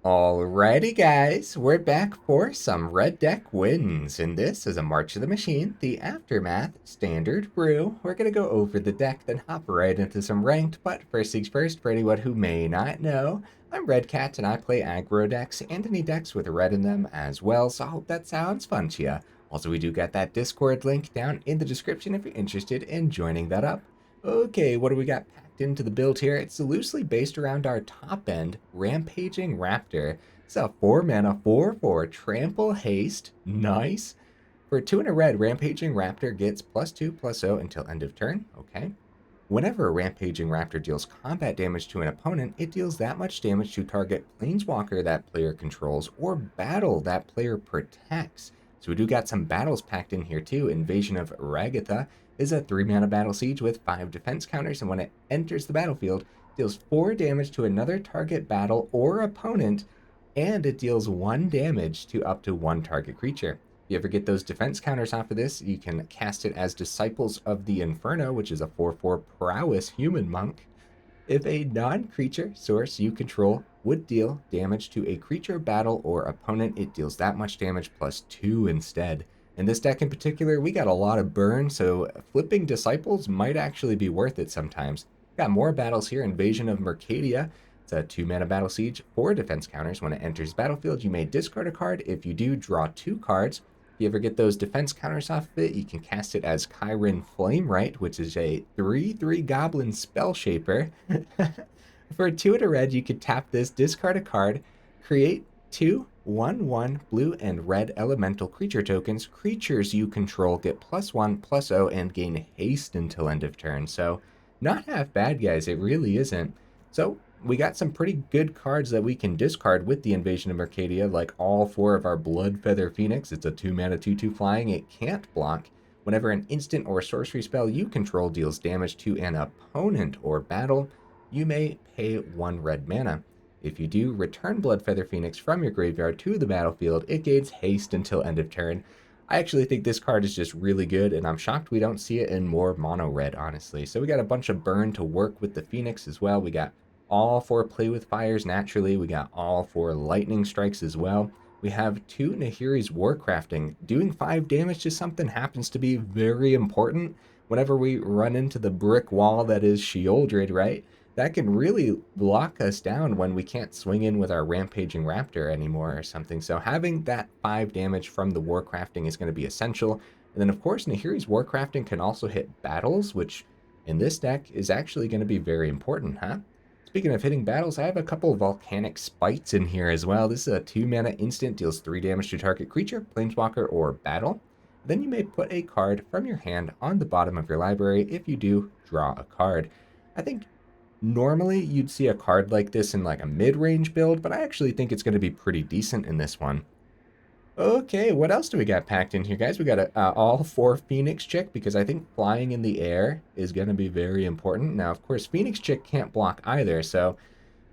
Alrighty, guys, we're back for some red deck wins, and this is a March of the Machine, the Aftermath Standard Brew. We're gonna go over the deck, then hop right into some ranked, but first things first, for anyone who may not know, I'm Red Cat and I play aggro decks and any decks with red in them as well, so I hope that sounds fun to ya. Also, we do got that Discord link down in the description if you're interested in joining that up. Okay, what do we got packed into the build here? It's loosely based around our top end, Rampaging Raptor. It's a 4 mana 4/4 trample haste. Nice. For 2 and a red, Rampaging Raptor gets +2/+0 until end of turn. Okay. Whenever a Rampaging Raptor deals combat damage to an opponent, it deals that much damage to target Planeswalker that player controls or battle that player protects. So we do got some battles packed in here too. Invasion of Regatha is a 3 mana battle siege with 5 defense counters, and when it enters the battlefield, deals 4 damage to another target battle or opponent, and it deals 1 damage to up to 1 target creature. If you ever get those defense counters off of this, you can cast it as Disciples of the Inferno, which is a 4/4 prowess human monk. If a non-creature source you control would deal damage to a creature, battle, or opponent, it deals that much damage +2 instead. In this deck in particular, we got a lot of burn, so flipping Disciples might actually be worth it sometimes. Got more battles here. Invasion of Mercadia. It's a 2 mana battle siege, 4 defense counters. When it enters battlefield, you may discard a card. If you do, draw 2 cards. If you ever get those defense counters off of it, you can cast it as Chiron Flamewright, which is a 3/3 goblin spell shaper. For 2 and a red, you could tap this, discard a card, create 2/1/1 blue and red elemental creature tokens. Creatures you control get +1/+0 and gain haste until end of turn. So not half bad, guys. It really isn't. So we got some pretty good cards that we can discard with the Invasion of Mercadia, like all 4 of our Bloodfeather Phoenix. It's a 2 mana 2/2 flying. It can't block. Whenever an instant or sorcery spell you control deals damage to an opponent or battle, you may pay 1 red mana. If you do, return Bloodfeather Phoenix from your graveyard to the battlefield. It gains haste until end of turn. I actually think this card is just really good, and I'm shocked we don't see it in more mono red, honestly. So we got a bunch of burn to work with the Phoenix as well. We got all 4 play with fires naturally. We got all 4 lightning strikes as well. We have 2 Nahiri's Warcrafting. Doing 5 damage to something happens to be very important. Whenever we run into the brick wall that is Sheoldred, right? That can really lock us down when we can't swing in with our Rampaging Raptor anymore or something. So having that 5 damage from the Warcrafting is going to be essential. And then, of course, Nahiri's Warcrafting can also hit battles, which in this deck is actually going to be very important, huh? Speaking of hitting battles, I have a couple of Volcanic Spites in here as well. This is a 2 mana instant, deals 3 damage to target creature, planeswalker, or battle. Then you may put a card from your hand on the bottom of your library. If you do, draw a card. I think normally you'd see a card like this in like a mid-range build, but I actually think it's going to be pretty decent in this one. Okay, what else do we got packed in here, guys? We got all 4 Phoenix Chick, because I think flying in the air is going to be very important. Now, of course, Phoenix Chick can't block either, so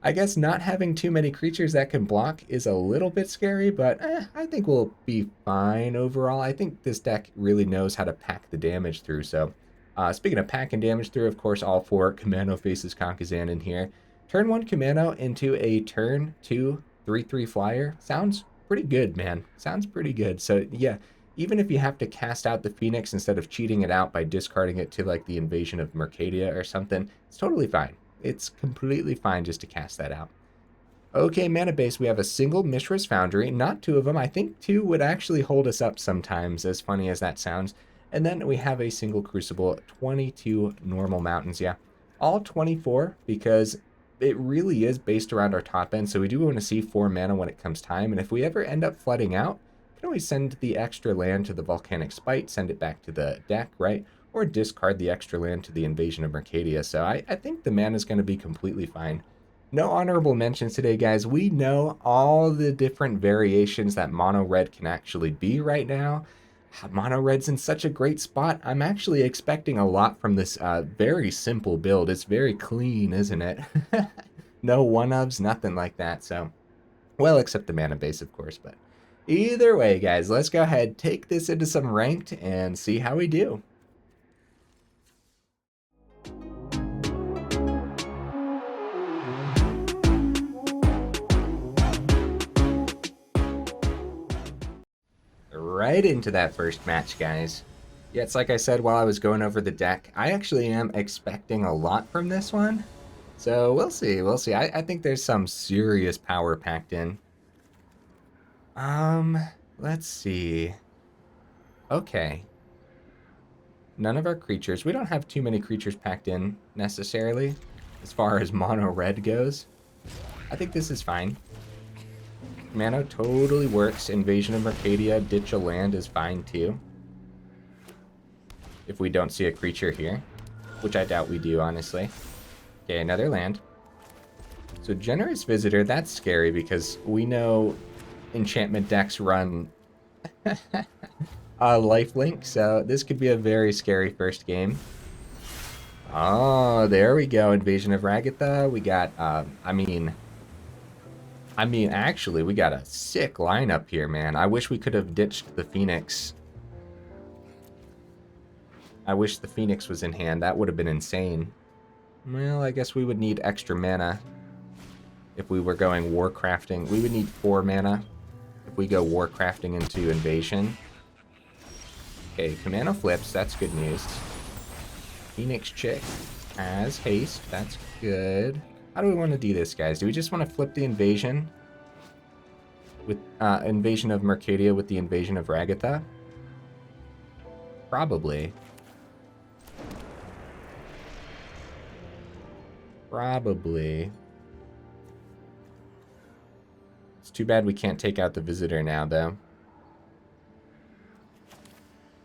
I guess not having too many creatures that can block is a little bit scary, but I think we'll be fine overall. I think this deck really knows how to pack the damage through. So speaking of packing damage through, of course, all 4 Kumano faces Kakkazan in here. Turn 1 Kumano into a turn 2 3/3 flyer. Sounds pretty good, man. Sounds pretty good. So yeah, even if you have to cast out the Phoenix instead of cheating it out by discarding it to like the Invasion of Mercadia or something, it's totally fine. It's completely fine just to cast that out. Okay, mana base, we have a single Mishra's Foundry, not 2 of them. I think 2 would actually hold us up sometimes, as funny as that sounds. And then we have a single Crucible, 22 normal mountains, yeah. All 24, because it really is based around our top end, so we do want to see 4 mana when it comes time, and if we ever end up flooding out, we can always send the extra land to the Volcanic Spite, send it back to the deck, right? Or discard the extra land to the Invasion of Mercadia. So I think the mana is going to be completely fine. No honorable mentions today, guys. We know all the different variations that mono red can actually be right now. Mono red's in such a great spot. I'm actually expecting a lot from this very simple build. It's very clean, isn't it? No one-ofs, nothing like that. So, well, except the mana base, of course. But either way, guys, let's go ahead, take this into some ranked, and see how we do. right into that first match, guys. Yeah, it's like I said while I was going over the deck, I actually am expecting a lot from this one. So we'll see, we'll see. I think there's some serious power packed in. Let's see. Okay. None of our creatures. We don't have too many creatures packed in, necessarily, as far as mono red goes. I think this is fine. Kumano totally works. Invasion of Mercadia, ditch a land is fine, too. If we don't see a creature here, which I doubt we do, honestly. Okay, another land. So Generous Visitor, that's scary because we know enchantment decks run lifelink, so this could be a very scary first game. Oh, there we go. Invasion of Regatha. We got, actually, we got a sick lineup here, man. I wish we could have ditched the Phoenix. I wish the Phoenix was in hand. That would have been insane. Well, I guess we would need extra mana. If we were going Warcrafting, we would need 4 mana. If we go Warcrafting into Invasion. Okay, Kumano flips. That's good news. Phoenix Chick has haste. That's good. How do we want to do this, guys? Do we just want to flip the Invasion? With Invasion of Mercadia with the Invasion of Regatha? Probably. Probably. It's too bad we can't take out the Visitor now, though.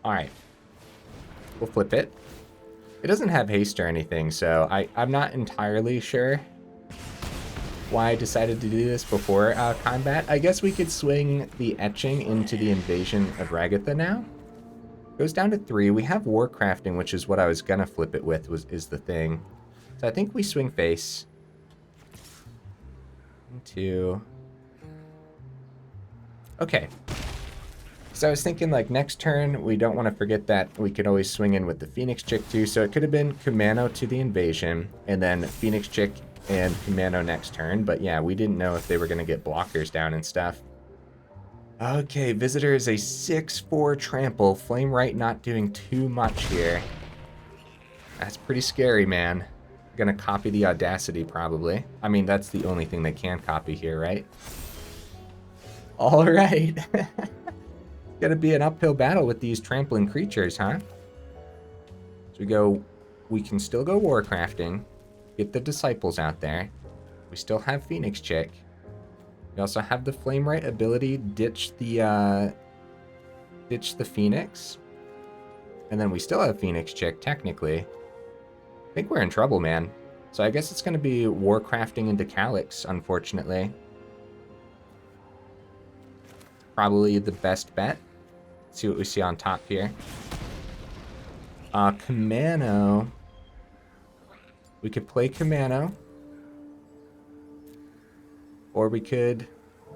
Alright. We'll flip it. It doesn't have haste or anything, so I'm not entirely sure why I decided to do this before combat. I guess we could swing the Etching into the Invasion of Regatha now. Goes down to 3. We have Warcrafting, which is what I was gonna flip it with, is the thing. So I think we swing face. 1, 2. Okay. So I was thinking, like, next turn, we don't want to forget that we could always swing in with the Phoenix Chick, too. So it could have been Kumano to the Invasion, and then Phoenix Chick and Kumano next turn. But yeah, we didn't know if they were going to get blockers down and stuff. Okay, Visitor is a 6/4 trample. Flame Right not doing too much here. That's pretty scary, man. Gonna copy the Audacity, probably. I mean, that's the only thing they can copy here, right? All right. Gonna be an uphill battle with these trampling creatures, huh? So we can still go Warcrafting, get the Disciples out there. We still have Phoenix Chick. We also have the Flame Right ability, ditch the Phoenix. And then we still have Phoenix Chick, technically. I think we're in trouble, man. So I guess it's gonna be Warcrafting into Calyx, unfortunately. Probably the best bet. Let's see what we see on top here. Kumano. We could play Kumano. Or we could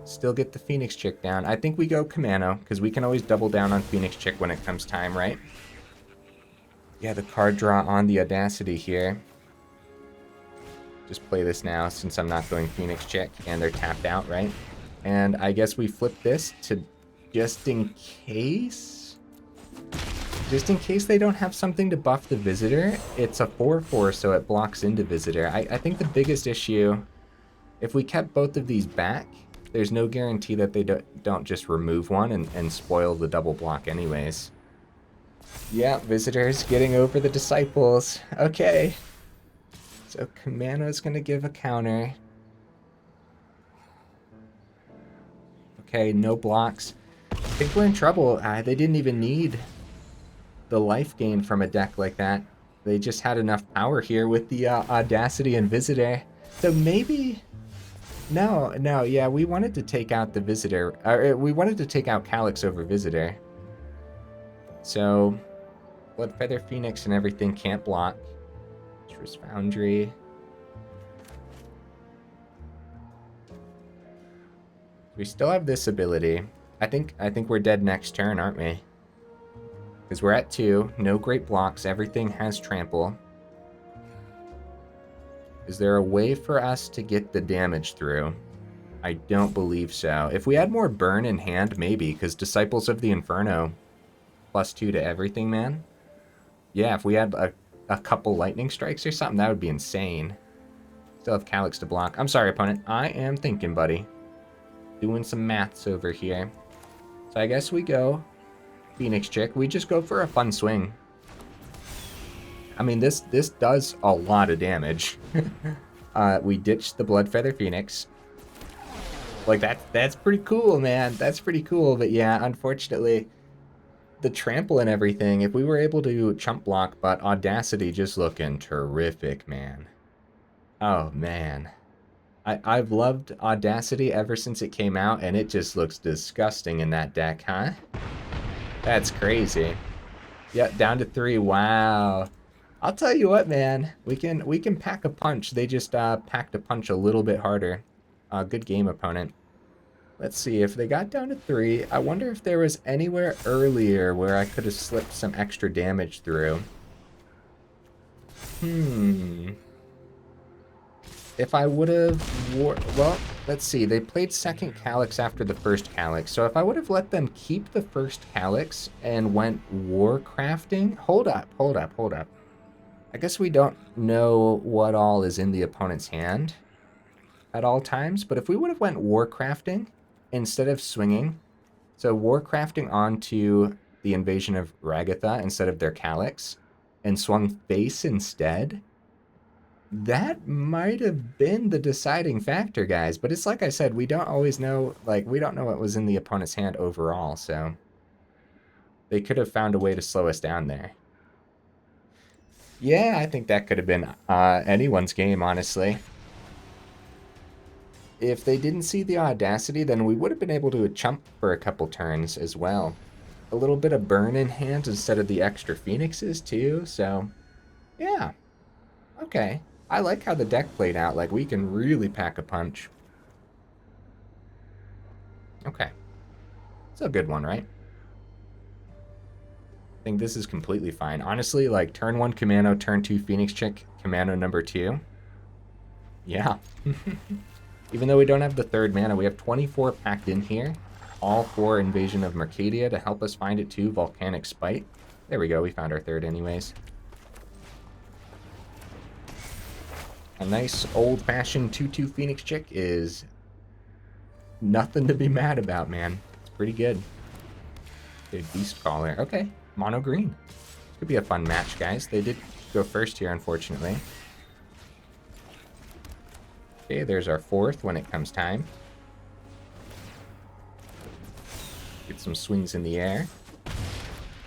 still get the Phoenix Chick down. I think we go Kumano, because we can always double down on Phoenix Chick when it comes time, right? Yeah, the card draw on the Audacity here. Just play this now, since I'm not going Phoenix Chick, and they're tapped out, right? And I guess we flip this to just in case? Just in case they don't have something to buff the Visitor. It's a 4/4, so it blocks into Visitor. I think the biggest issue, if we kept both of these back, there's no guarantee that they don't just remove one and spoil the double block anyways. Yeah, Visitor's getting over the Disciples. Okay. So Kumano's gonna give a counter. Okay, no blocks. I think we're in trouble. They didn't even need the life gain from a deck like that. They just had enough power here with the Audacity and Visitor. So maybe... No, yeah, we wanted to take out the Visitor. We wanted to take out Calyx over Visitor. So, Bloodfeather Phoenix and everything can't block. Mishra's Foundry. We still have this ability. I think we're dead next turn, aren't we? Because we're at 2, no great blocks, everything has trample. Is there a way for us to get the damage through? I don't believe so. If we had more burn in hand, maybe, because Disciples of the Inferno, +2 to everything, man. Yeah, if we had a couple lightning strikes or something, that would be insane. Still have Calyx to block. I'm sorry, opponent. I am thinking, buddy. Doing some maths over here. So I guess we go Phoenix Chick. We just go for a fun swing. I mean, this does a lot of damage. We ditched the Bloodfeather Phoenix. Like, that's pretty cool, man. That's pretty cool. But yeah, unfortunately, the trample and everything, if we were able to chump block, but Audacity just looking terrific, man. Oh, man. I've loved Audacity ever since it came out, and it just looks disgusting in that deck, huh? That's crazy. Yeah, down to 3. Wow. I'll tell you what, man. We can pack a punch. They just packed a punch a little bit harder. Good game, opponent. Let's see, if they got down to 3, I wonder if there was anywhere earlier where I could have slipped some extra damage through. If I would have... Well, let's see. They played second Calyx after the first Calyx. So if I would have let them keep the first Calyx and went Warcrafting... Hold up. I guess we don't know what all is in the opponent's hand at all times. But if we would have went Warcrafting instead of swinging... So Warcrafting onto the Invasion of Regatha instead of their Calyx and swung face instead... That might have been the deciding factor, guys. But it's like I said, we don't always know, like, we don't know what was in the opponent's hand overall, so they could have found a way to slow us down there. Yeah, I think that could have been anyone's game, honestly. If they didn't see the Audacity, then we would have been able to chump for a couple turns as well. A little bit of burn in hand instead of the extra Phoenixes, too, so yeah. Okay. I like how the deck played out. Like, we can really pack a punch. Okay. It's a good one, right? I think this is completely fine. Honestly, like, turn 1 Kumano, turn 2 Phoenix Chick, Kumano number 2. Yeah. Even though we don't have the 3rd mana, we have 24 packed in here. All 4 Invasion of Mercadia to help us find it too. Volcanic Spite. There we go. We found our 3rd anyways. A nice old-fashioned 2/2 Phoenix Chick is nothing to be mad about, man. It's pretty good. Good Beast Caller. Okay, mono green. Could be a fun match, guys. They did go first here, unfortunately. Okay, there's our 4th when it comes time. Get some swings in the air.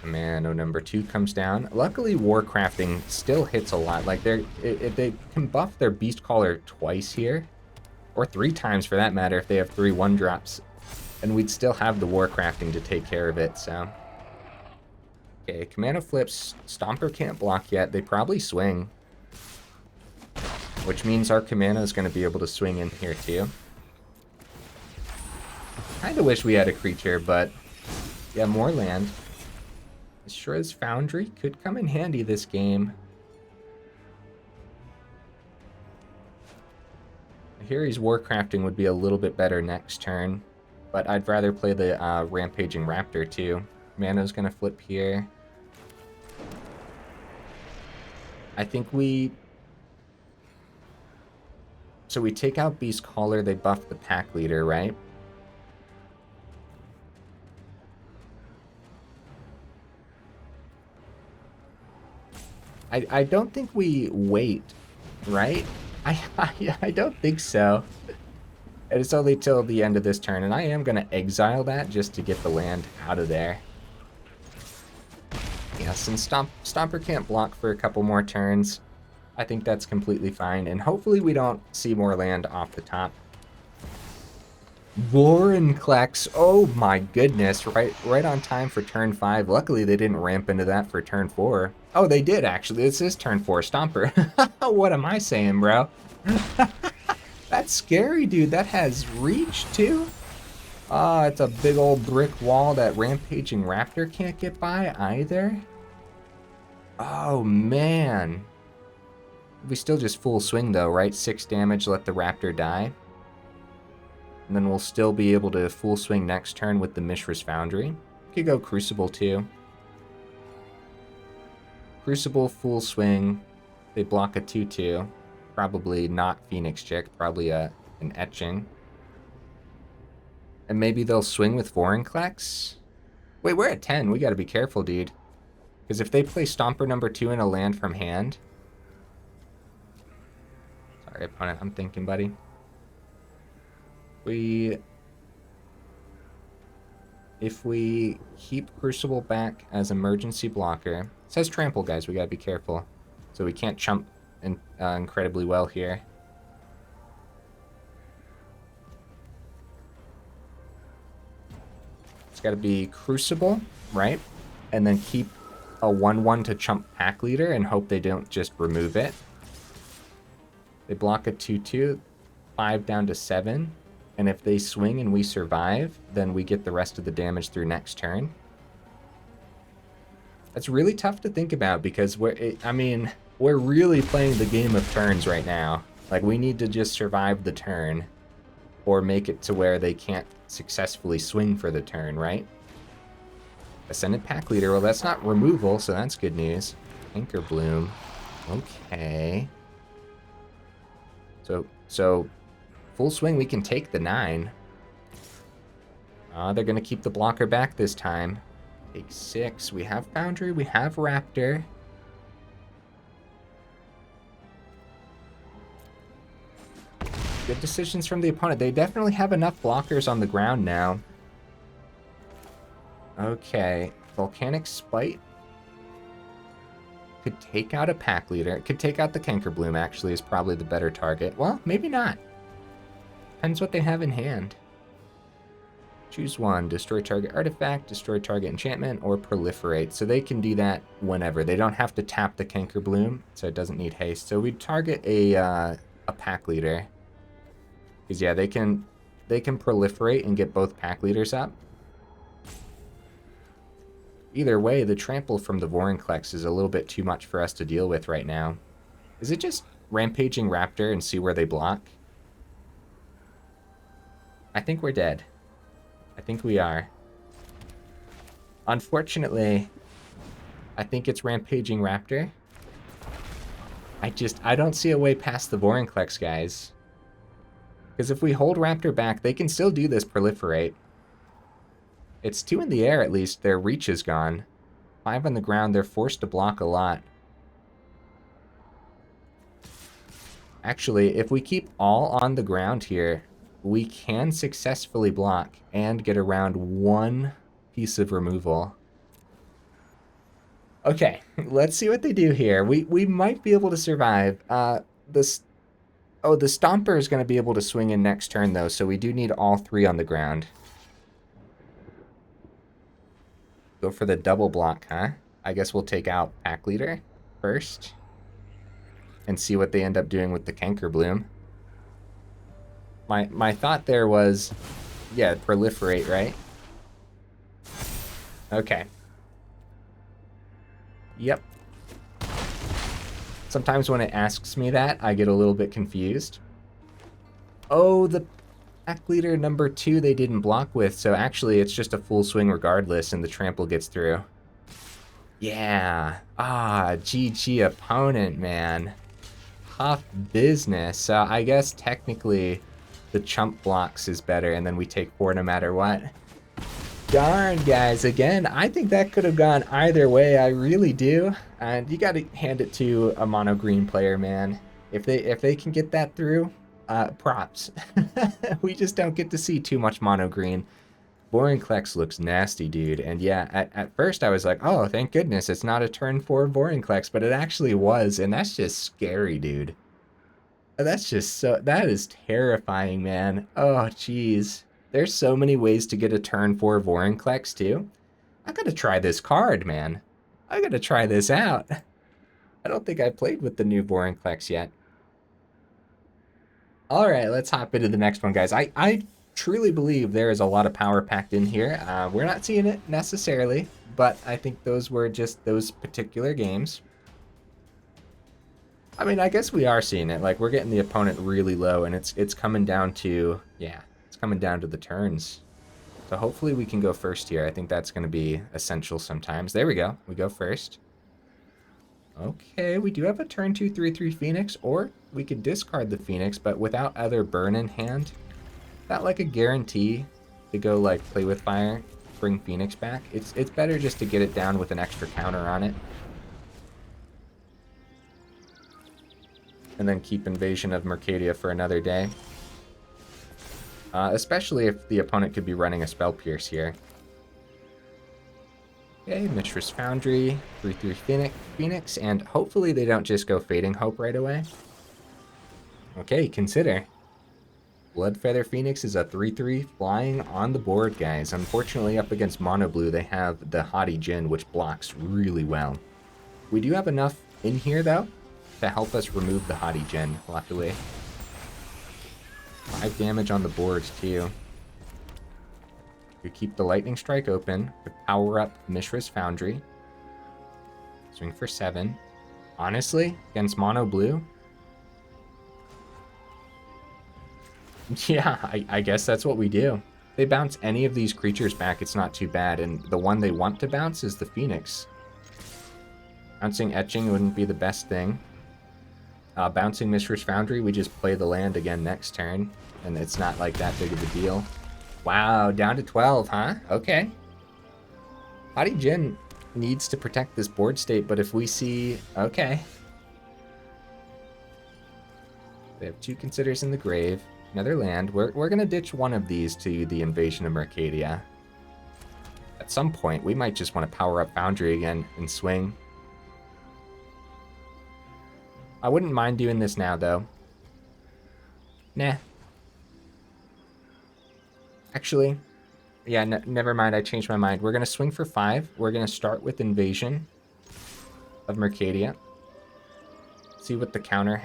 Kumano number 2 comes down. Luckily, Warcrafting still hits a lot. Like, if they can buff their Beast Caller twice here, or 3 times for that matter, if they have 3 1-drops, and we'd still have the Warcrafting to take care of it, so. Okay, Kumano flips. Stomper can't block yet. They probably swing, which means our Kumano is going to be able to swing in here, too. Kind of wish we had a creature, but yeah, more land. Mishra's Foundry could come in handy this game. Nahiri's Warcrafting would be a little bit better next turn, but I'd rather play the Rampaging Raptor too. Mano's gonna flip here. I think so we take out Beast Caller, they buff the pack leader, right? I don't think we wait, right? I don't think so. And it's only till the end of this turn, and I am going to exile that just to get the land out of there. Yes, and Stomper can't block for a couple more turns. I think that's completely fine, and hopefully we don't see more land off the top. Vorinclex, oh my goodness, right on time for turn 5. Luckily they didn't ramp into that for turn 4. Oh, they did actually. This is turn 4 Stomper. What am I saying, bro? That's scary, dude. That has reach too. It's a big old brick wall that Rampaging Raptor can't get by either. Oh man. We still just full swing though, right? 6 damage, let the Raptor die. And then we'll still be able to full swing next turn with the Mishra's Foundry. Could go Crucible too. Crucible, full swing. They block a 2/2. Probably not Phoenix Chick, probably an Etching. And maybe they'll swing with Vorinclex? Wait, we're at 10. We gotta be careful, dude. Because if they play Stomper number 2 in a land from hand... Sorry, opponent, I'm thinking, buddy. If we keep Crucible back as emergency blocker... It says Trample, guys. We gotta be careful. So we can't chump incredibly well here. It's gotta be Crucible, right? And then keep a 1/1 to chump Pack Leader and hope they don't just remove it. They block a 2/2, 5 down to 7. And if they swing and we survive, then we get the rest of the damage through next turn. That's really tough to think about because we're really playing the game of turns right now. Like, we need to just survive the turn or make it to where they can't successfully swing for the turn, right? Ascendant Pack Leader, well, that's not removal, so that's good news. Anchor Bloom, okay. So full swing, we can take the 9. They're gonna keep the blocker back this time. Take 6, we have Foundry, we have Raptor. Good decisions from the opponent. They definitely have enough blockers on the ground now. Okay, Volcanic Spite could take out a Pack Leader. It could take out the Canker Bloom, actually, is probably the better target. Well, maybe not. Depends what they have in hand. Choose one. Destroy target artifact, destroy target enchantment, or proliferate. So they can do that whenever. They don't have to tap the Canker Bloom, so it doesn't need haste. So we target a Pack Leader. Because, yeah, they can proliferate and get both Pack Leaders up. Either way, the trample from the Vorinclex is a little bit too much for us to deal with right now. Is it just Rampaging Raptor and see where they block? I think we're dead. I think we are. Unfortunately, I think it's Rampaging Raptor. I don't see a way past the Vorinclex, guys. Because if we hold Raptor back, they can still do this proliferate. It's 2 in the air, at least. Their reach is gone. 5 on the ground. They're forced to block a lot. Actually, if we keep all on the ground here, we can successfully block and get around 1 piece of removal. Okay, let's see what they do here. We might be able to survive. The Stomper is going to be able to swing in next turn, though, so we do need all 3 on the ground. Go for the double block, huh? I guess we'll take out Pack Leader first and see what they end up doing with the Canker Bloom. My thought there was, yeah, proliferate, right? Okay. Yep. Sometimes when it asks me that, I get a little bit confused. Oh, the Pack Leader number 2 they didn't block with, so actually it's just a full swing regardless and the trample gets through. Yeah. GG opponent, man. Tough business. So I guess technically the chump blocks is better and then we take 4 no matter what. Darn, guys. Again, I think that could have gone either way. I really do. And you got to hand it to a mono green player, man. If they can get that through, props. We just don't get to see too much mono green. Vorinclex looks nasty, dude. And yeah, at first I was like, oh, thank goodness it's not a turn 4 Vorinclex, but it actually was, and that's just scary, dude. That's just that is terrifying, man. Oh, jeez. There's so many ways to get a turn 4 Vorinclex, too. I gotta try this card, man. I gotta try this out. I don't think I played with the new Vorinclex yet. All right, let's hop into the next one, guys. I truly believe there is a lot of power packed in here. We're not seeing it necessarily, but I think those were just those particular games. I mean, I guess we are seeing it. Like, we're getting the opponent really low, and it's coming down to, yeah, it's It's coming down to the turns. So hopefully we can go first here. I think that's going to be essential sometimes. There we go. We go first. Okay, we do have a turn 2, 3/3 Phoenix, or we could discard the Phoenix, but without other burn in hand. Not like a guarantee to go like play with fire, bring Phoenix back. It's better just to get it down with an extra counter on it. And then keep Invasion of Mercadia for another day. Especially if the opponent could be running a Spell Pierce here. Okay, Mishra's Foundry, 3/3 Phoenix, and hopefully they don't just go Fading Hope right away. Okay, consider. Bloodfeather Phoenix is a 3/3 flying on the board, guys. Unfortunately, up against Mono Blue, they have the Haughty Djinn, which blocks really well. We do have enough in here, though, to help us remove the Haughty Djinn, luckily. 5 damage on the boards, too. We keep the Lightning Strike open. We power up Mishra's Foundry. Swing for 7. Honestly, against Mono Blue, yeah, I guess that's what we do. They bounce any of these creatures back, it's not too bad, and the one they want to bounce is the Phoenix. Bouncing Etching wouldn't be the best thing. Bouncing Mishra's Foundry, we just play the land again next turn, and it's not like that big of a deal. Wow, down to 12, huh? Okay. Haughty Djinn needs to protect this board state, but if we see... Okay. They have 2 Considers in the grave. Another land. We're going to ditch one of these to the Invasion of Mercadia. At some point, we might just want to power up Foundry again and swing. I wouldn't mind doing this now, though. Nah. Actually, yeah, never mind. I changed my mind. We're going to swing for 5. We're going to start with Invasion of Mercadia. See what the counter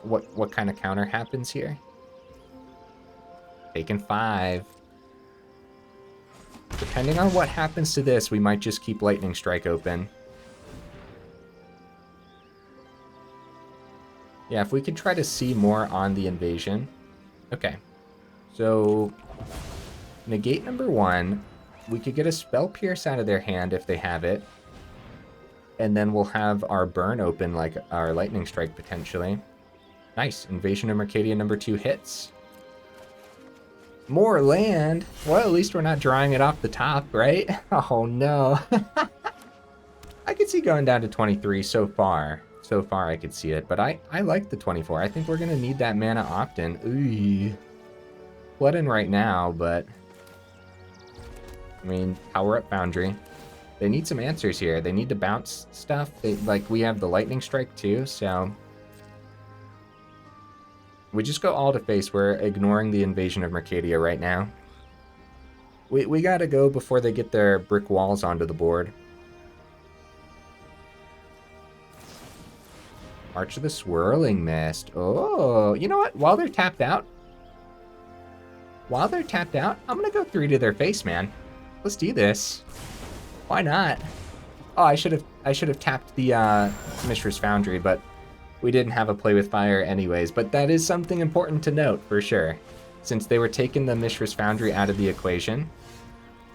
what kind of counter happens here. Taking 5. Depending on what happens to this, we might just keep Lightning Strike open. Yeah, if we could try to see more on the Invasion. Okay. So, negate number 1. We could get a Spell Pierce out of their hand if they have it. And then we'll have our burn open, like our Lightning Strike, potentially. Nice. Invasion of Mercadia number 2 hits. More land. Well, at least we're not drawing it off the top, right? Oh, no. I could see going down to 23 so far. So far, I could see it. But I like the 24. I think we're going to need that mana often. Ooh. Flooding right now, but... I mean, power up Foundry. They need some answers here. They need to bounce stuff. We have the Lightning Strike, too, so... We just go all to face. We're ignoring the Invasion of Mercadia right now. We gotta go before they get their brick walls onto the board. March of the Swirling Mist. Oh, you know what? While they're tapped out, I'm gonna go 3 to their face, man. Let's do this. Why not? Oh, I should have tapped the Mishra's Foundry, but we didn't have a play with fire anyways, but that is something important to note for sure, since they were taking the Mishra's Foundry out of the equation.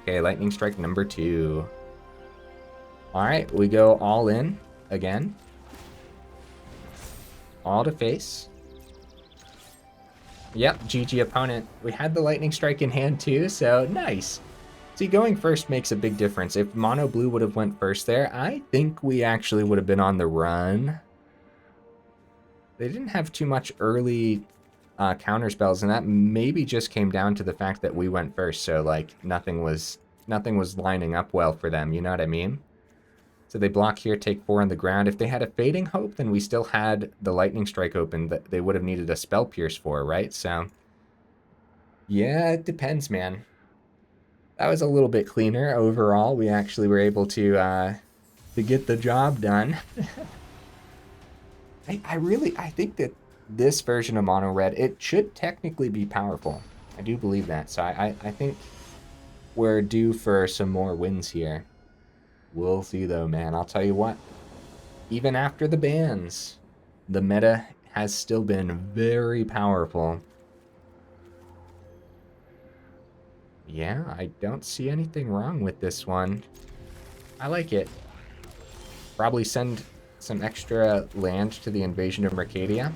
Okay, Lightning Strike number 2. Alright, we go all in again. All to face. Yep, GG opponent. We had the Lightning Strike in hand too, so nice. See, going first makes a big difference. If Mono Blue would have went first there, I think we actually would have been on the run. They didn't have too much early counter spells, and that maybe just came down to the fact that we went first. So like nothing was lining up well for them. You know what I mean? So they block here, take 4 on the ground. If they had a Fading Hope, then we still had the Lightning Strike open that they would have needed a Spell Pierce for, right? So yeah, it depends, man. That was a little bit cleaner overall. We actually were able to get the job done. I think that this version of Mono Red, it should technically be powerful. I do believe that. So I think we're due for some more wins here. We'll see though, man. I'll tell you what. Even after the bans, the meta has still been very powerful. Yeah, I don't see anything wrong with this one. I like it. Probably send some extra land to the Invasion of Mercadia.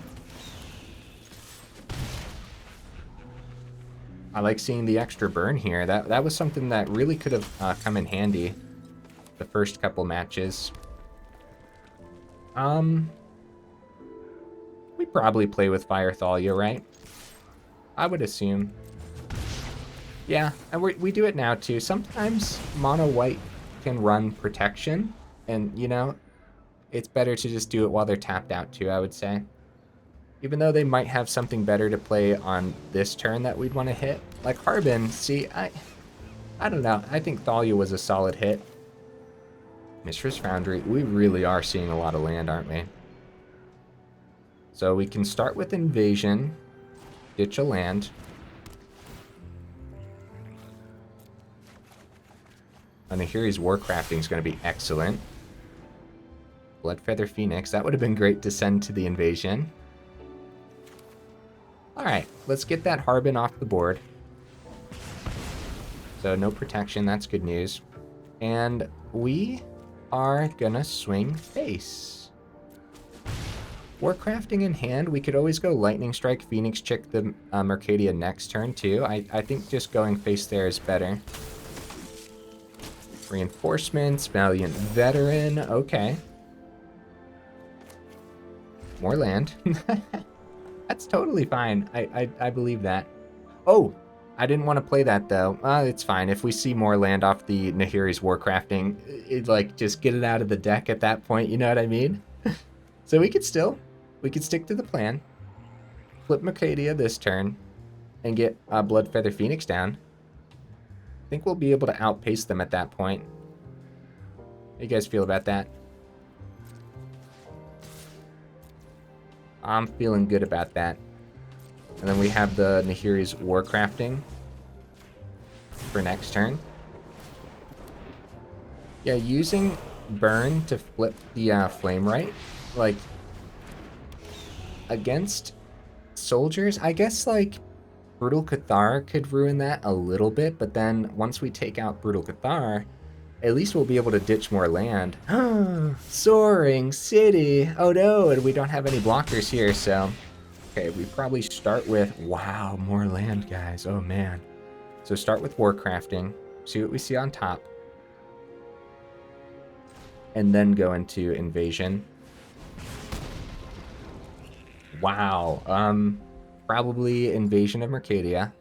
I like seeing the extra burn here. That was something that really could have come in handy the first couple matches. We probably play with Fire Thalia, right? I would assume. Yeah, and we do it now too. Sometimes mono white can run protection, and you know, it's better to just do it while they're tapped out too, I would say. Even though they might have something better to play on this turn that we'd want to hit. Like Harbin, see, I don't know. I think Thalia was a solid hit. Mishra's Foundry. We really are seeing a lot of land, aren't we? So we can start with Invasion. Ditch a land. Nahiri's Warcrafting is going to be excellent. Bloodfeather Phoenix. That would have been great to send to the Invasion. Alright, let's get that Harbin off the board. So no protection, that's good news. And we are gonna swing face. Warcrafting in hand, we could always go Lightning Strike, Phoenix check the Mercadia next turn too. I think just going face there is better. Reinforcements, Valiant Veteran, okay. More land. That's totally fine. I believe that. Oh, I didn't want to play that though. It's fine. If we see more land off the Nahiri's Warcrafting, like just get it out of the deck at that point. You know what I mean? So we could stick to the plan. Flip Mercadia this turn, and get Bloodfeather Phoenix down. I think we'll be able to outpace them at that point. How you guys feel about that? I'm feeling good about that. And then we have the Nahiri's Warcrafting for next turn. Yeah, using Burn to flip the Flame Right, like, against soldiers, I guess, like, Brutal Cathar could ruin that a little bit, but then once we take out Brutal Cathar, at least we'll be able to ditch more land. Soaring City! Oh no, and we don't have any blockers here, so... Okay, we probably start with... Wow, more land, guys. Oh, man. So start with Warcrafting. See what we see on top. And then go into Invasion. Wow. Probably Invasion of Mercadia.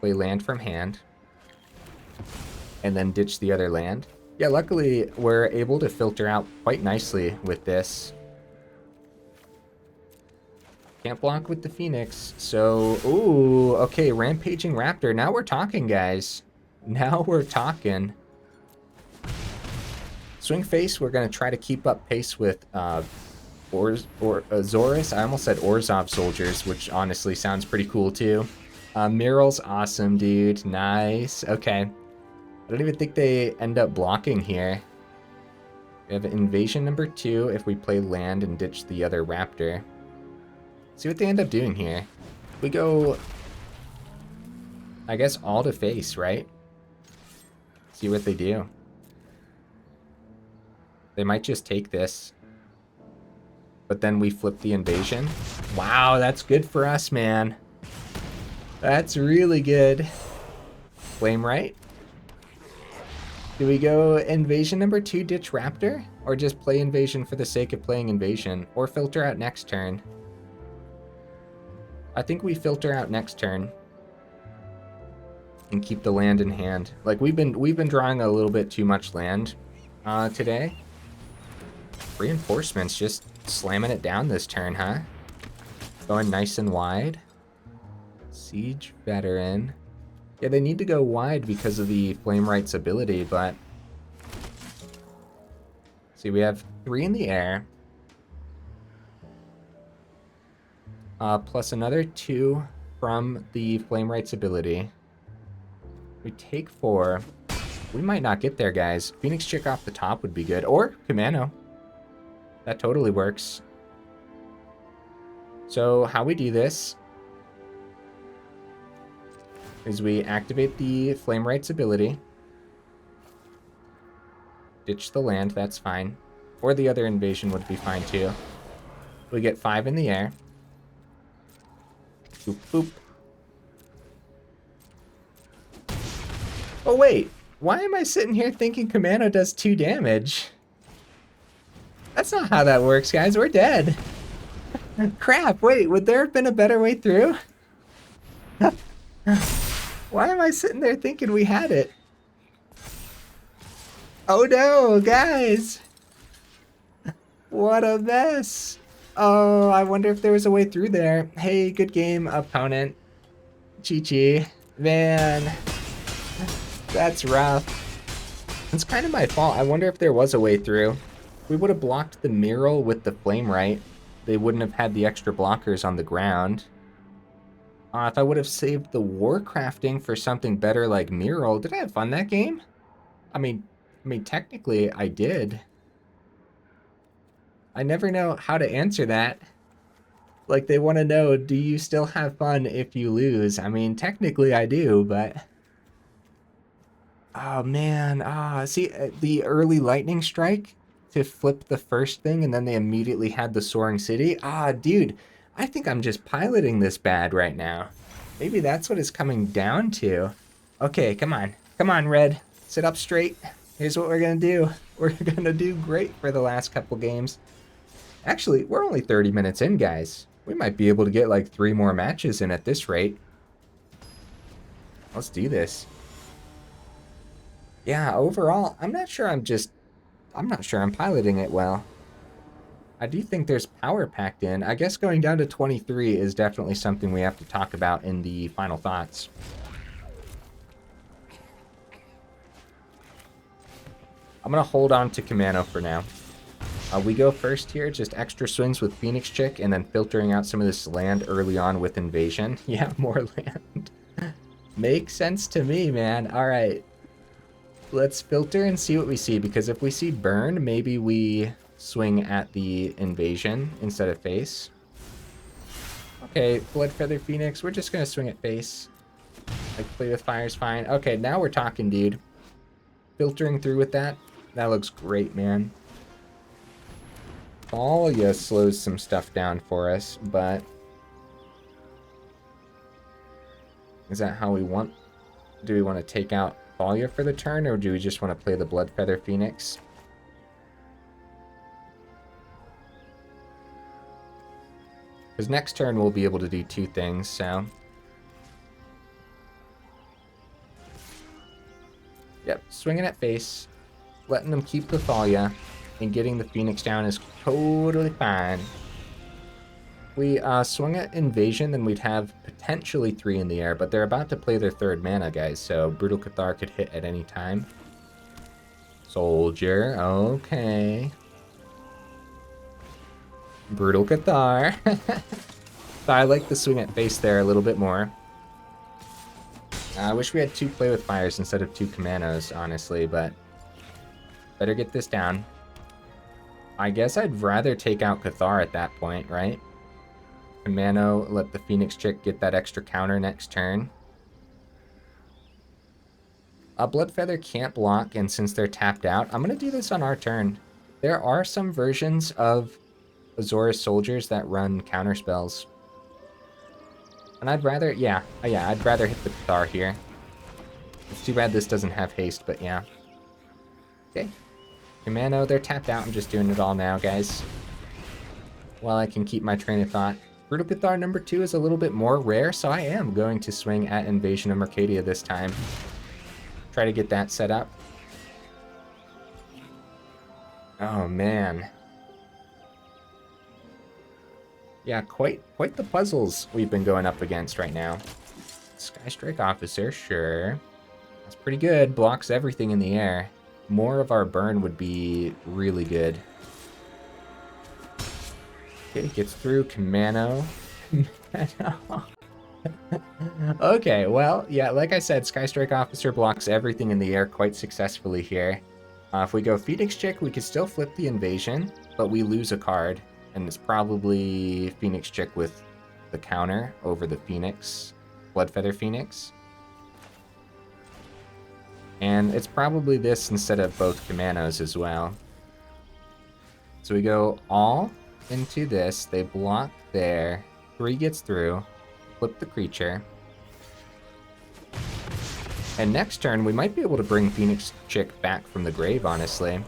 Play land from hand. And then ditch the other land. Yeah, luckily we're able to filter out quite nicely with this. Can't block with the Phoenix, so... Ooh, okay, Rampaging Raptor. Now we're talking, guys. Now we're talking. Swing face, we're going to try to keep up pace with Zorus. I almost said Orzhov soldiers, which honestly sounds pretty cool, too. Miral's awesome, dude. Nice. Okay. I don't even think they end up blocking here. We have Invasion number 2 if we play land and ditch the other Raptor. See what they end up doing here. We go, I guess, all to face, right? See what they do. They might just take this. But then we flip the Invasion. Wow, that's good for us, man. That's really good. Flame right. Do we go Invasion number 2, ditch Raptor? Or just play Invasion for the sake of playing Invasion? Or filter out next turn? I think we filter out next turn and keep the land in hand. Like we've been drawing a little bit too much land today. Reinforcements just slamming it down this turn, huh? Going nice and wide. Siege Veteran. Yeah, they need to go wide because of the Flame Right's ability, but see, we have 3 in the air. Plus another 2 from the Flame Right's ability. We take 4. We might not get there, guys. Phoenix Chick off the top would be good. Or Kumano. That totally works. So how we do this is we activate the Flame Rights ability. Ditch the land, that's fine. Or the other invasion would be fine too. We get 5 in the air. Boop, boop. Oh wait, why am I sitting here thinking Kumano does 2 damage? That's not how that works, guys. We're dead. Crap, wait, would there have been a better way through? Why am I sitting there thinking we had it? Oh no, guys! What a mess! Oh, I wonder if there was a way through there. Hey, good game, opponent. Chi-Chi. Man, that's rough. It's kind of my fault. I wonder if there was a way through. We would have blocked the mural with the flame right. They wouldn't have had the extra blockers on the ground. If I would have saved the Warcrafting for something better like mural, did I have fun that game? I mean, technically I did. I never know how to answer that. Like, they want to know, do you still have fun if you lose? I mean, technically I do, but... Oh, man. See, the early lightning strike to flip the first thing, and then they immediately had the soaring city. Dude, I think I'm just piloting this bad right now. Maybe that's what it's coming down to. Okay, come on. Come on, Red. Sit up straight. Here's what we're going to do. We're going to do great for the last couple games. Actually, we're only 30 minutes in, guys. We might be able to get like 3 more matches in at this rate. Let's do this. Yeah, overall, I'm not sure I'm piloting it well. I do think there's power packed in. I guess going down to 23 is definitely something we have to talk about in the final thoughts. I'm going to hold on to Kumano for now. We go first here, just extra swings with Phoenix Chick, and then filtering out some of this land early on with Invasion. Yeah, more land. Makes sense to me, man. All right. Let's filter and see what we see, because if we see burn, maybe we swing at the Invasion instead of face. Okay, Bloodfeather Phoenix, we're just going to swing at face. Like, play with fire's fine. Okay, now we're talking, dude. Filtering through with that. That looks great, man. Thalia slows some stuff down for us, but... Is that how we want? Do we want to take out Thalia for the turn, or do we just want to play the Bloodfeather Phoenix? Because next turn we'll be able to do 2 things, so... Yep, swinging at face, letting them keep the Thalia, and getting the Phoenix down is totally fine. If we swung at Invasion, then we'd have potentially 3 in the air, but they're about to play their 3rd mana, guys, so Brutal Cathar could hit at any time. Soldier, okay. Brutal Cathar. So I like the swing at face there a little bit more. I wish we had 2 play with fires instead of 2 Kumanos, honestly, but better get this down. I guess I'd rather take out Cathar at that point, right? Kumano, let the Phoenix Chick get that extra counter next turn. Bloodfeather can't block, and since they're tapped out, I'm going to do this on our turn. There are some versions of Azorius soldiers that run counter spells. And I'd rather, yeah, I'd rather hit the Cathar here. It's too bad this doesn't have haste, but yeah. Okay. Kumano, they're tapped out. I'm just doing it all now, guys. While I can keep my train of thought. Brutal Cathar number 2 is a little bit more rare, so I am going to swing at Invasion of Mercadia this time. Try to get that set up. Oh, man. Yeah, quite the puzzles we've been going up against right now. Skystrike Officer, sure. That's pretty good. Blocks everything in the air. More of our burn would be really good. Okay, gets through. Kumano. Okay, well, yeah, like I said, Skystrike Officer blocks everything in the air quite successfully here. If we go Phoenix Chick, we could still flip the Invasion, but we lose a card. And it's probably Phoenix Chick with the counter over the Phoenix, Bloodfeather Phoenix. And it's probably this instead of both Kumanos as well. So we go all into this. They block there. 3 gets through. Flip the creature. And next turn, we might be able to bring Phoenix Chick back from the grave, honestly.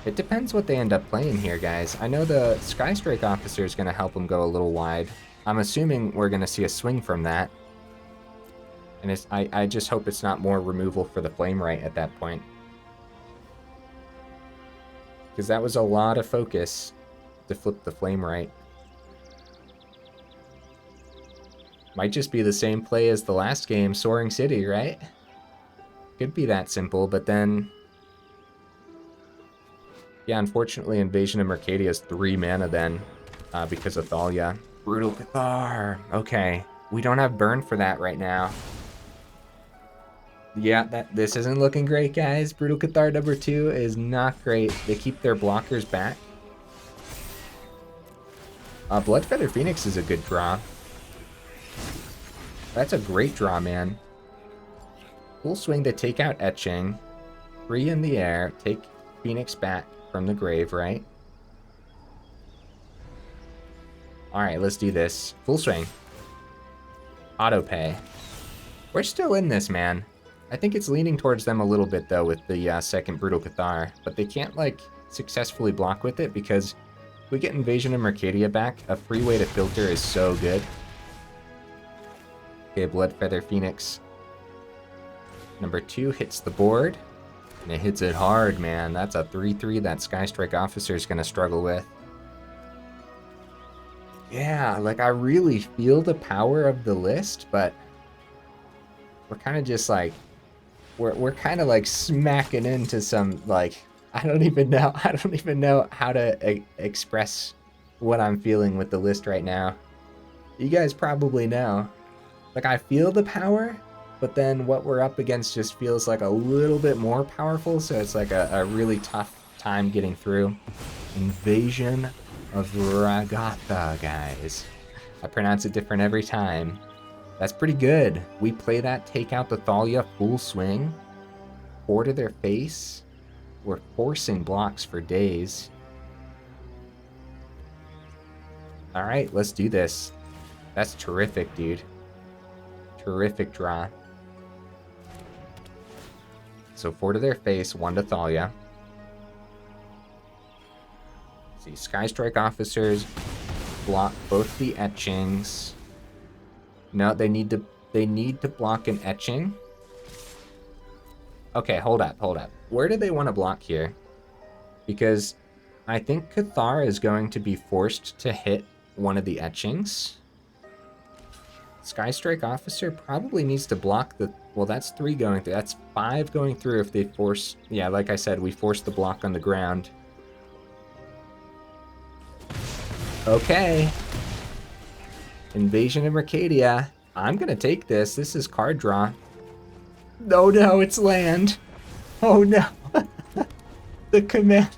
It depends what they end up playing here, guys. I know the Skystrike Officer is going to help them go a little wide. I'm assuming we're going to see a swing from that. And I just hope it's not more removal for the Flame Right at that point. Because that was a lot of focus to flip the Flame Right. Might just be the same play as the last game, Soaring City, right? Could be that simple, but then... yeah, unfortunately, Invasion of Mercadia is 3 mana then, because of Thalia. Brutal Cathar. Okay, we don't have burn for that right now. Yeah, this isn't looking great, guys. Brutal Cathar number 2 is not great. They keep their blockers back. Bloodfeather Phoenix is a good draw. That's a great draw, man. Full swing to take out Etching. 3 in the air. Take Phoenix back from the grave, right? Alright, let's do this. Full swing. Auto pay. We're still in this, man. I think it's leaning towards them a little bit, though, with the second Brutal Cathar. But they can't, like, successfully block with it, because if we get Invasion of Mercadia back, a free way to filter is so good. Okay, Bloodfeather Phoenix. Number 2 hits the board. And it hits it hard, man. That's a 3/3 that Skystrike Officer is going to struggle with. Yeah, like, I really feel the power of the list, but we're kind of just, like, we're kind of, like, smacking into some, like, I don't even know how to express what I'm feeling with the list right now. You guys probably know. Like, I feel the power, but then what we're up against just feels like a little bit more powerful, so it's like a really tough time getting through. Invasion of Regatha, guys. I pronounce it different every time. That's pretty good. We play that, take out the Thalia, full swing. 4 to their face. We're forcing blocks for days. Alright, let's do this. That's terrific, dude. Terrific draw. So 4 to their face, 1 to Thalia. See, Skystrike Officers block both the etchings. No, they need to block an etching. Okay, hold up. Where do they want to block here? Because I think Cathar is going to be forced to hit one of the etchings. Skystrike Officer probably needs to block the... well, that's 3 going through. That's 5 going through if they force... yeah, like I said, we force the block on the ground. Okay. Invasion of Mercadia. I'm going to take this. This is card draw. No, it's land. Oh, no. The command...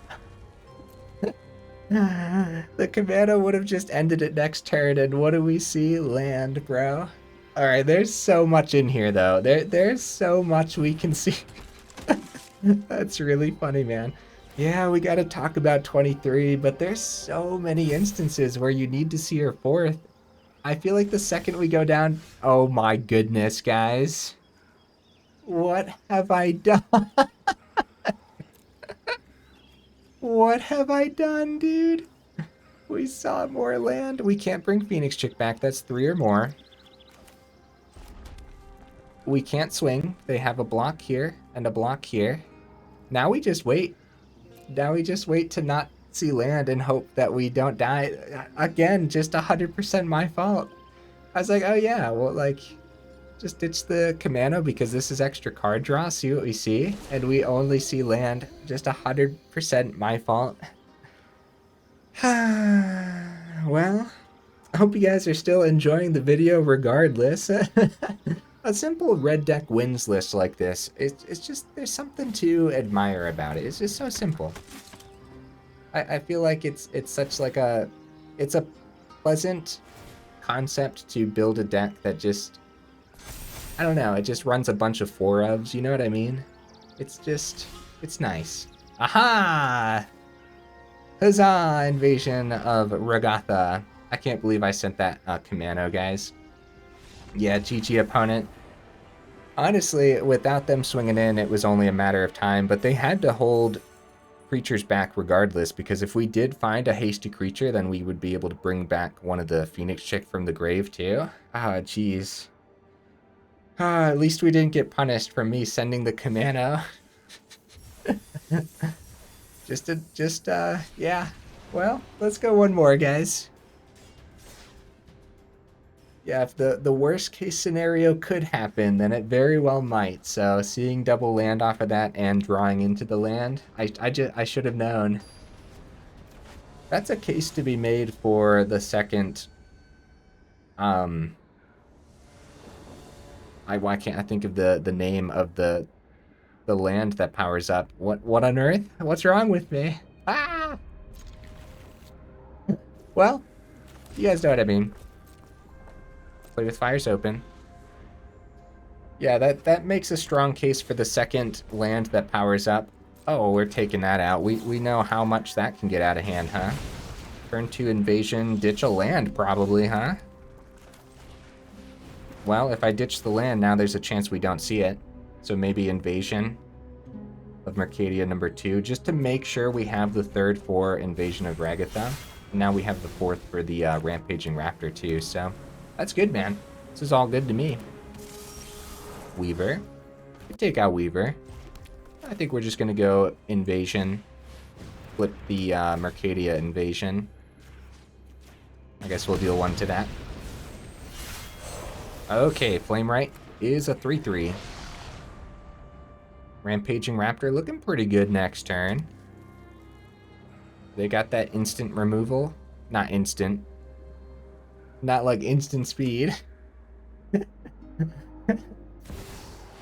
the Kumano would have just ended it next turn, and what do we see? Land, bro. Alright, there's so much in here, though. There's so much we can see. That's really funny, man. Yeah, we gotta talk about 23, but there's so many instances where you need to see your 4th. I feel like the second we go down... oh my goodness, guys. What have I done? What have I done, dude? We saw more land. We can't bring Phoenix Chick back. That's 3 or more. We can't swing. They have a block here and a block here. Now we just wait. Now we just wait to not see land and hope that we don't die. Again, just 100% my fault. I was like, oh yeah, well, like, just ditch the Kumano because this is extra card draw, see what we see, and we only see land. Just 100% my fault. Well, I hope you guys are still enjoying the video regardless. A simple red deck wins list like this, it's just, there's something to admire about it. It's just so simple. I feel like it's such like a, it's a pleasant concept to build a deck that just I don't know, it just runs a bunch of 4-ofs, you know what I mean? It's just, it's nice. Aha! Huzzah! Invasion of Regatha. I can't believe I sent that Kumano, guys. Yeah, GG opponent. Honestly, without them swinging in, it was only a matter of time, but they had to hold creatures back regardless, because if we did find a hasty creature, then we would be able to bring back one of the Phoenix chick from the grave too. Ah, jeez. Ah, at least we didn't get punished for me sending the Kumano. Yeah. Well, let's go one more, guys. Yeah, if the worst case scenario could happen, then it very well might. So seeing double land off of that and drawing into the land, I should have known. That's a case to be made for the second. Why can't I think of the name of the land that powers up? What on earth? What's wrong with me? Ah! Well, you guys know what I mean. Play with Fire's open. Yeah, that makes a strong case for the second land that powers up. Oh, we're taking that out. We know how much that can get out of hand, huh? Turn 2 invasion, ditch a land probably, huh? Well, if I ditch the land, now there's a chance we don't see it. So maybe Invasion of Mercadia number 2, just to make sure we have the third for Invasion of Regatha. And now we have the fourth for the Rampaging Raptor too, so that's good, man. This is all good to me. Weaver. We take out Weaver. I think we're just going to go Invasion. Flip the Mercadia Invasion. I guess we'll deal 1 to that. Okay, Flameright is a 3/3. Rampaging Raptor looking pretty good next turn. They got that instant removal. Not instant. Not like instant speed.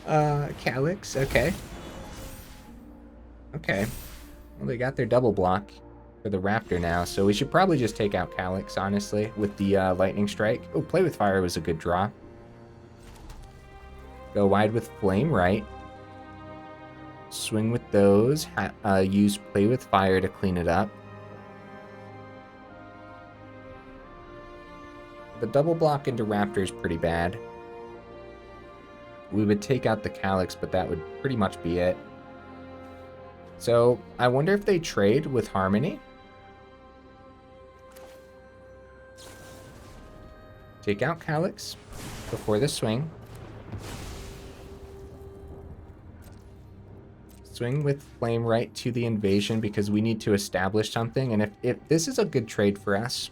Calyx, okay. Okay. Well, they got their double block for the Raptor now, so we should probably just take out Calyx, honestly, with the Lightning Strike. Oh, Play with Fire was a good draw. Go wide with Flameright. Swing with those. Use Play with Fire to clean it up. The double block into Raptor is pretty bad. We would take out the Calyx, but that would pretty much be it. So, I wonder if they trade with Harmony. Take out Calyx before the swing. Swing with Flameright to the Invasion because we need to establish something. And if this is a good trade for us.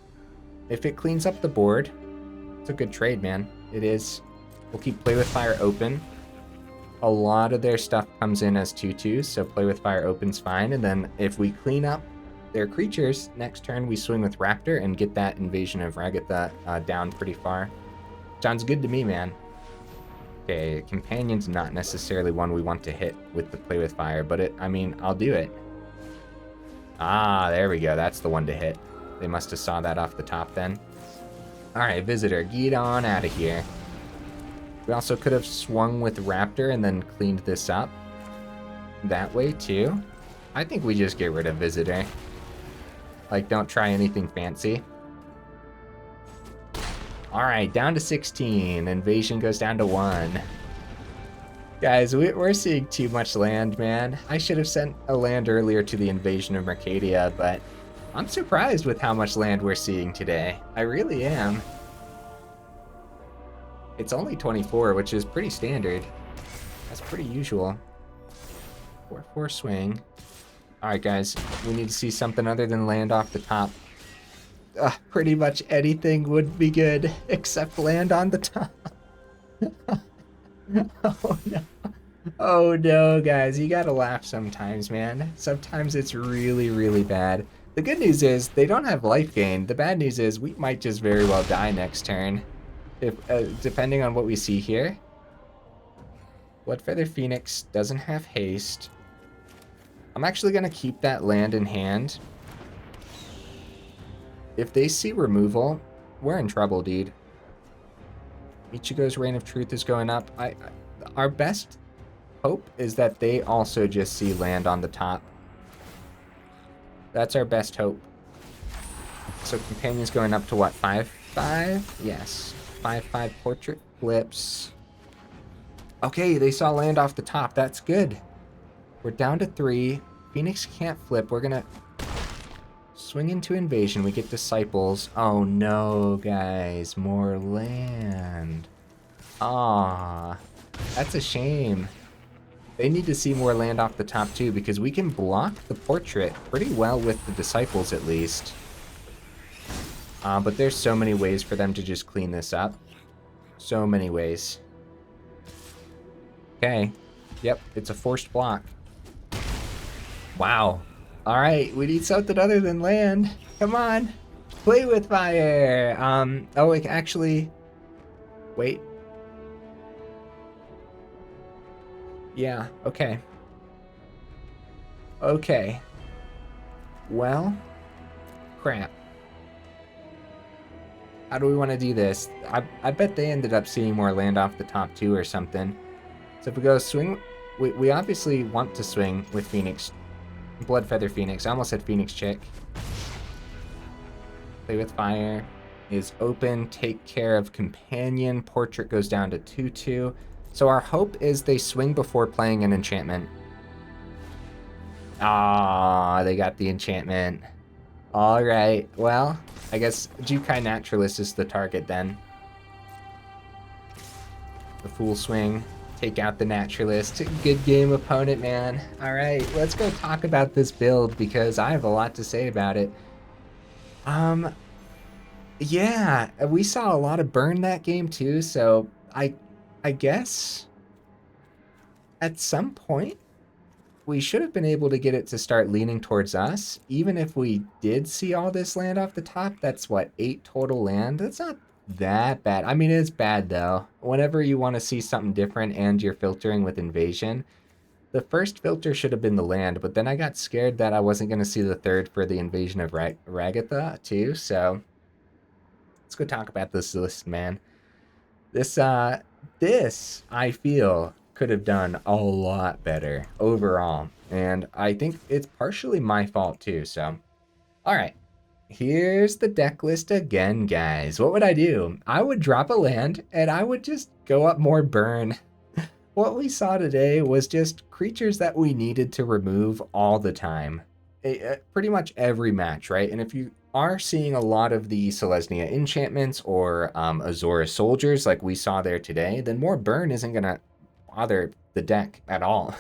If it cleans up the board, it's a good trade, man. It is. We'll keep Play with Fire open. A lot of their stuff comes in as 2/2s, so Play with Fire open's fine. And then if we clean up their creatures, next turn we swing with Raptor and get that Invasion of Regatha down pretty far. Sounds good to me, man. Okay, Companion's not necessarily one we want to hit with the Play with Fire, but I mean, I'll do it. Ah, there we go. That's the one to hit. They must have saw that off the top then. Alright, Visitor, get on out of here. We also could have swung with Raptor and then cleaned this up that way too. I think we just get rid of Visitor. Like, don't try anything fancy. Alright, down to 16. Invasion goes down to 1. Guys, we're seeing too much land, man. I should have sent a land earlier to the Invasion of Mercadia, but I'm surprised with how much land we're seeing today. I really am. It's only 24, which is pretty standard. That's pretty usual. 4/4 swing. Alright, guys. We need to see something other than land off the top. Pretty much anything would be good, except land on the top. Oh, no. Oh, no, guys. You gotta laugh sometimes, man. Sometimes it's really, really bad. The good news is they don't have life gain. The bad news is we might just very well die next turn. If depending on what we see here. Bloodfeather Phoenix doesn't have haste. I'm actually going to keep that land in hand. If they see removal, we're in trouble, dude. Ichigo's Reign of Truth is going up. Our best hope is that they also just see land on the top. That's our best hope. So Companion's going up to what, 5/5? Yes. 5/5 Portrait flips. Okay, they saw land off the top. That's good. We're down to 3. Phoenix can't flip. We're gonna swing into Invasion. We get Disciples. Oh no, guys. More land. Ah, that's a shame. They need to see more land off the top too, because we can block the Portrait pretty well with the Disciples at least. But there's so many ways for them to just clean this up. So many ways. Okay. Yep, it's a forced block. Wow. Alright, we need something other than land. Come on. Play with fire. Oh, actually... Wait. Yeah, okay. Okay. Well, crap. How do we want to do this? I bet they ended up seeing more land off the top too or something. So if we go swing, we obviously want to swing with Phoenix. Bloodfeather Phoenix. I almost said Phoenix Chick. Play with fire is open. Take care of Companion. Portrait goes down to 2/2. So our hope is they swing before playing an enchantment. Ah, they got the enchantment. All right. Well, I guess Jukai Naturalist is the target then. The Fool Swing. Take out the Naturalist. Good game, opponent, man. All right, let's go talk about this build because I have a lot to say about it. Yeah, we saw a lot of burn that game too, so I guess at some point we should have been able to get it to start leaning towards us. Even if we did see all this land off the top, that's what, 8 total land? That's not that bad. I mean, it's bad though. Whenever you want to see something different and you're filtering with Invasion, the first filter should have been the land, but then I got scared that I wasn't going to see the third for the Invasion of Regatha too, so let's go talk about this list, man. This, I feel, could have done a lot better overall, and I think it's partially my fault too, so alright. Here's the deck list again, guys. What would I do? I would drop a land, and I would just go up more burn. What we saw today was just creatures that we needed to remove all the time. Pretty much every match, right? And if you are seeing a lot of the Selesnya enchantments or Azora soldiers like we saw there today, then more burn isn't going to bother the deck at all.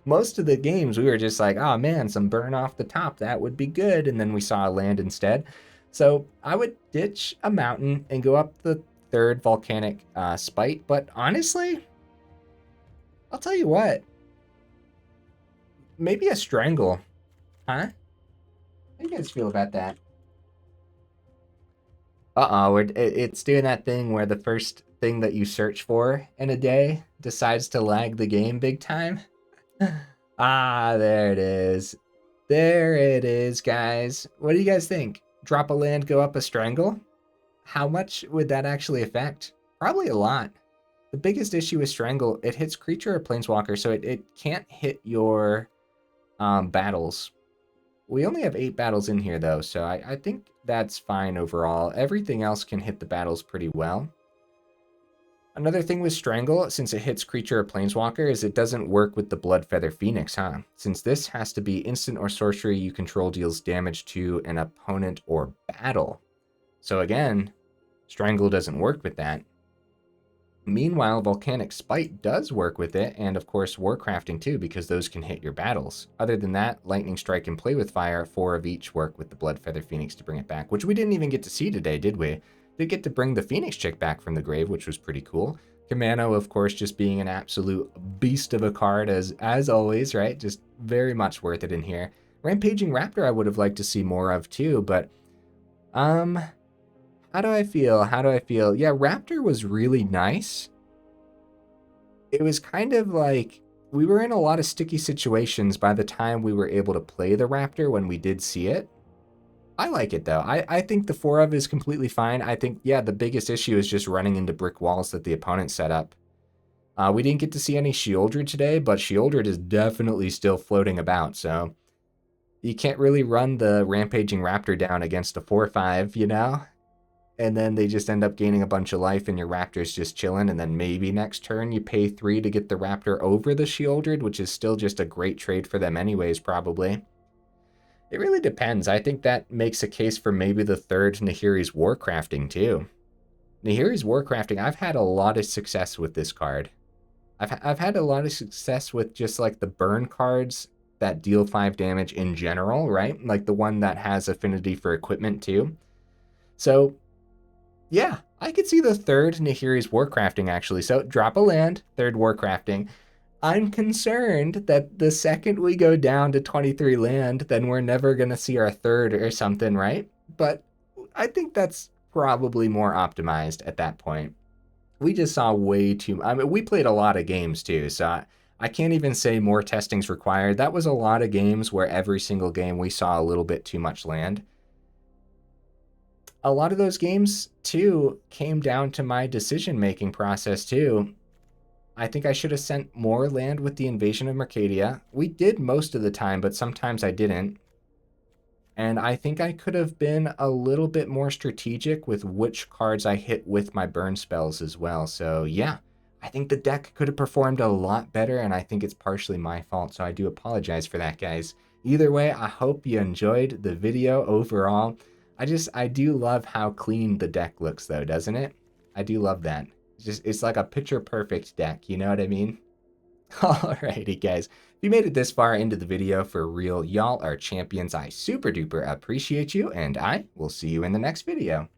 Most of the games, we were just like, oh man, some burn off the top, that would be good. And then we saw a land instead. So I would ditch a mountain and go up the 3rd Volcanic Spite. But honestly, I'll tell you what. Maybe a Strangle. Huh? How do you guys feel about that? Uh-oh, it's doing that thing where the first thing that you search for in a day decides to lag the game big time. Ah, there it is. There it is, guys. What do you guys think? Drop a land, go up a Strangle? How much would that actually affect? Probably a lot. The biggest issue with Strangle, it hits creature or planeswalker, so it can't hit your battles. We only have 8 battles in here, though, so I think that's fine overall. Everything else can hit the battles pretty well. Another thing with Strangle, since it hits creature or planeswalker, is it doesn't work with the Bloodfeather Phoenix, huh? Since this has to be instant or sorcery you control deals damage to an opponent or battle. So again, Strangle doesn't work with that. Meanwhile, Volcanic Spite does work with it, and of course Warcrafting too, because those can hit your battles. Other than that, Lightning Strike and Play with Fire, 4 of each work with the Bloodfeather Phoenix to bring it back, which we didn't even get to see today, did we? Did get to bring the Phoenix Chick back from the grave, which was pretty cool. Kumano, of course, just being an absolute beast of a card as always, right? Just very much worth it in here. Rampaging Raptor I would have liked to see more of too, but how do I feel? Yeah, Raptor was really nice. It was kind of like we were in a lot of sticky situations by the time we were able to play the Raptor when we did see it. I like it though. I think the 4 of is completely fine. I think, yeah, the biggest issue is just running into brick walls that the opponent set up. We didn't get to see any Shieldred today, but Shieldred is definitely still floating about, so you can't really run the Rampaging Raptor down against a 4-5, you know? And then they just end up gaining a bunch of life and your Raptor's just chilling, and then maybe next turn you pay 3 to get the Raptor over the Shieldred, which is still just a great trade for them anyways, probably. It really depends. I think that makes a case for maybe the third Nahiri's Warcrafting, too. Nahiri's Warcrafting, I've had a lot of success with this card. I've had a lot of success with just like the burn cards that deal 5 damage in general, right? Like the one that has affinity for equipment too. So yeah, I could see the third Nahiri's Warcrafting actually. So drop a land, third Warcrafting. I'm concerned that the second we go down to 23 land, then we're never going to see our third or something, right? But I think that's probably more optimized at that point. We just saw way too. I mean, we played a lot of games too, so I can't even say more testing's required. That was a lot of games where every single game we saw a little bit too much land. A lot of those games too came down to my decision-making process too. I think I should have sent more land with the Invasion of Mercadia. We did most of the time, but sometimes I didn't. And I think I could have been a little bit more strategic with which cards I hit with my burn spells as well. So yeah, I think the deck could have performed a lot better, and I think it's partially my fault. So I do apologize for that, guys. Either way, I hope you enjoyed the video overall. I do love how clean the deck looks though, doesn't it? I do love that. It's like a picture perfect deck, you know what I mean? Alrighty, guys. If you made it this far into the video, for real, y'all are champions. I super duper appreciate you, and I will see you in the next video.